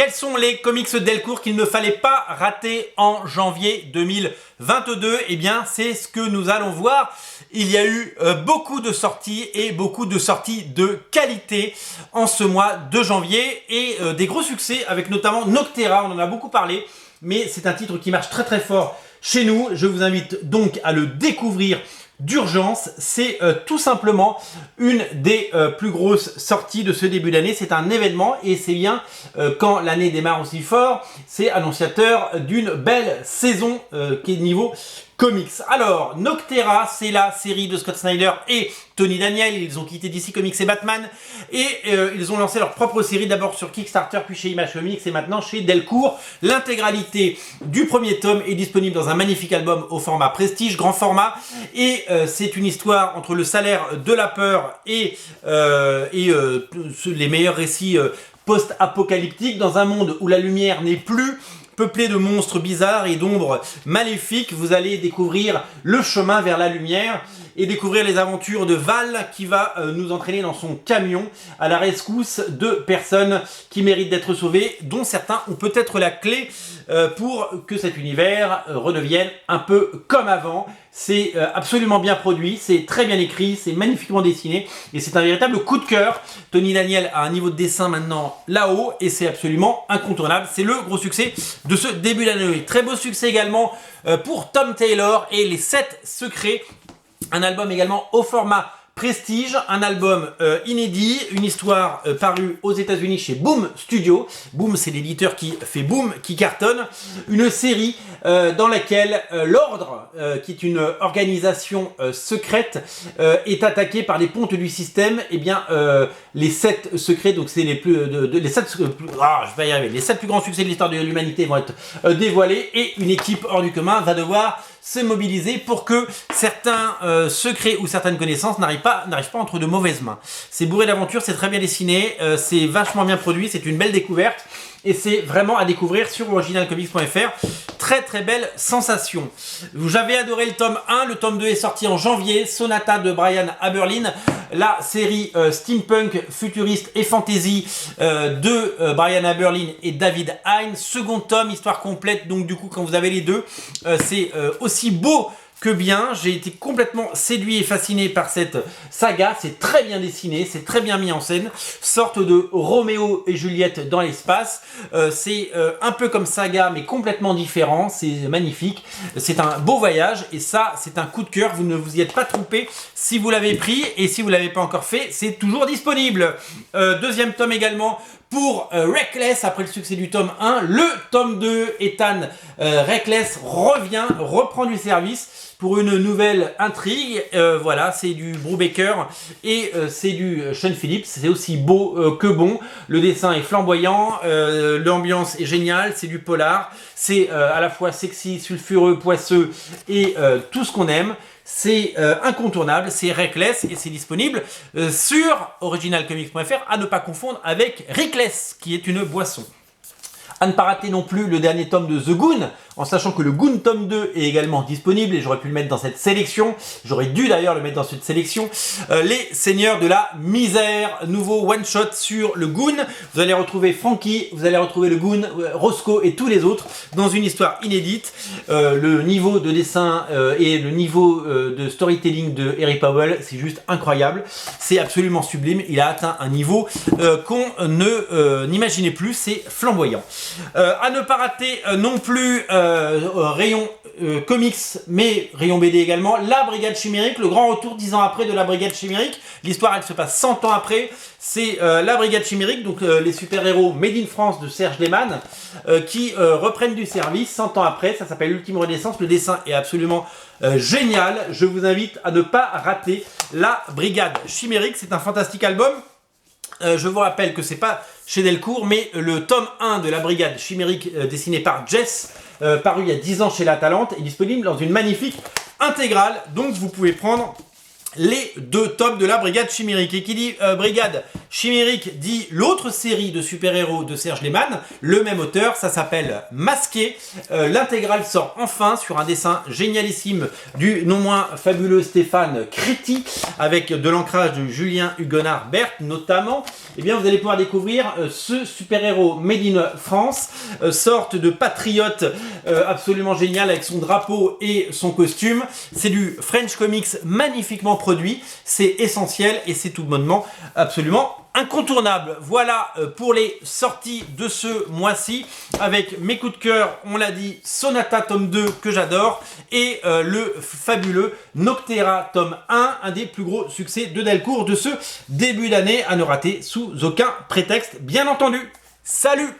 Quels sont les comics Delcourt qu'il ne fallait pas rater en janvier 2022? Eh bien, c'est ce que nous allons voir. Il y a eu beaucoup de sorties et beaucoup de sorties de qualité en ce mois de janvier et des gros succès avec notamment Noctera, on en a beaucoup parlé, mais c'est un titre qui marche très très fort chez nous. Je vous invite donc à le découvrir d'urgence. C'est tout simplement une des plus grosses sorties de ce début d'année. C'est un événement et c'est bien quand l'année démarre aussi fort, c'est annonciateur d'une belle saison qui est niveau comics. Alors, Noctera, c'est la série de Scott Snyder et Tony Daniel. Ils ont quitté DC Comics et Batman et ils ont lancé leur propre série, d'abord sur Kickstarter, puis chez Image Comics et maintenant chez Delcourt. L'intégralité du premier tome est disponible dans un magnifique album au format Prestige, grand format, et c'est une histoire entre le salaire de la peur et les meilleurs récits post-apocalyptiques dans un monde où la lumière n'est plus, peuplé de monstres bizarres et d'ombres maléfiques. Vous allez découvrir le chemin vers la lumière et découvrir les aventures de Val qui va nous entraîner dans son camion à la rescousse de personnes qui méritent d'être sauvées, dont certains ont peut-être la clé pour que cet univers redevienne un peu comme avant. C'est absolument bien produit, c'est très bien écrit, c'est magnifiquement dessiné et c'est un véritable coup de cœur. Tony Daniel a un niveau de dessin maintenant là-haut et c'est absolument incontournable. C'est le gros succès de ce début d'année. Très beau succès également pour Tom Taylor et les 7 secrets. Un album également au format Prestige, un album inédit, une histoire parue aux États-Unis chez Boom Studio. Boom, c'est l'éditeur qui fait Boom, qui cartonne. Une série dans laquelle l'Ordre, qui est une organisation secrète, est attaqué par les pontes du système. Et bien, les 7 secrets, donc c'est les plus, les 7 plus grands succès de l'histoire de l'humanité vont être dévoilés et une équipe hors du commun va devoir se mobiliser pour que certains secrets ou certaines connaissances n'arrivent pas entre de mauvaises mains. C'est bourré d'aventures, c'est très bien dessiné, c'est vachement bien produit, c'est une belle découverte et c'est vraiment à découvrir sur originalcomics.fr. Très très belle sensation. J'avais adoré le tome 1, le tome 2 est sorti en janvier, Sonata de Brian Aberlin, la série steampunk, futuriste et fantasy de Brian Aberlin et David Hine. Second tome, histoire complète, donc du coup quand vous avez les deux, c'est aussi beau que bien. J'ai été complètement séduit et fasciné par cette saga. C'est très bien dessiné, c'est très bien mis en scène. Sorte de Roméo et Juliette dans l'espace. C'est un peu comme Saga, mais complètement différent. C'est magnifique. C'est un beau voyage et ça, c'est un coup de cœur. Vous ne vous y êtes pas trompé si vous l'avez pris et si vous ne l'avez pas encore fait, c'est toujours disponible. Deuxième tome également pour Reckless, après le succès du tome 1, le tome 2, Ethan Reckless reprend du service pour une nouvelle intrigue. Voilà, c'est du Brubaker et c'est du Sean Phillips. C'est aussi beau que bon. Le dessin est flamboyant, l'ambiance est géniale, c'est du polar. C'est à la fois sexy, sulfureux, poisseux et tout ce qu'on aime. C'est incontournable, c'est Reckless et c'est disponible sur originalcomics.fr, à ne pas confondre avec Rickless qui est une boisson. À ne pas rater non plus le dernier tome de The Goon, en sachant que le Goon tome 2 est également disponible et j'aurais pu le mettre dans cette sélection. J'aurais dû d'ailleurs le mettre dans cette sélection. Les Seigneurs de la Misère, nouveau one-shot sur le Goon. Vous allez retrouver Frankie, vous allez retrouver le Goon, Roscoe et tous les autres dans une histoire inédite. Le niveau de dessin et le niveau de storytelling de Eric Powell, c'est juste incroyable. C'est absolument sublime. Il a atteint un niveau qu'on ne n'imaginait plus. C'est flamboyant. À ne pas rater non plus rayon comics, mais rayon BD également, La Brigade Chimérique, le grand retour 10 ans après de La Brigade Chimérique. L'histoire, elle se passe 100 ans après. C'est La Brigade Chimérique, donc les super-héros Made in France de Serge Lehmann, qui reprennent du service 100 ans après. Ça s'appelle Ultime Renaissance. Le dessin est absolument génial. Je vous invite à ne pas rater La Brigade Chimérique. C'est un fantastique album. Je vous rappelle que c'est pas chez Delcourt, mais le tome 1 de La Brigade Chimérique dessiné par Jess, paru il y a 10 ans chez La Talente, est disponible dans une magnifique intégrale. Donc vous pouvez prendre les 2 tomes de la Brigade Chimérique. Et qui dit Brigade Chimérique dit l'autre série de super-héros de Serge Lehmann, le même auteur, ça s'appelle Masqué. L'intégrale sort enfin sur un dessin génialissime du non moins fabuleux Stéphane Créti, avec de l'ancrage de Julien Huguenard-Berthe notamment. Et bien vous allez pouvoir découvrir ce super-héros Made in France, sorte de patriote absolument génial avec son drapeau et son costume. C'est du French Comics magnifiquement produit, c'est essentiel et c'est tout bonnement absolument incontournable. Voilà pour les sorties de ce mois-ci, avec mes coups de cœur, on l'a dit, Sonata tome 2 que j'adore, et le fabuleux Noctera tome 1, un des plus gros succès de Delcourt de ce début d'année, à ne rater sous aucun prétexte, bien entendu. Salut!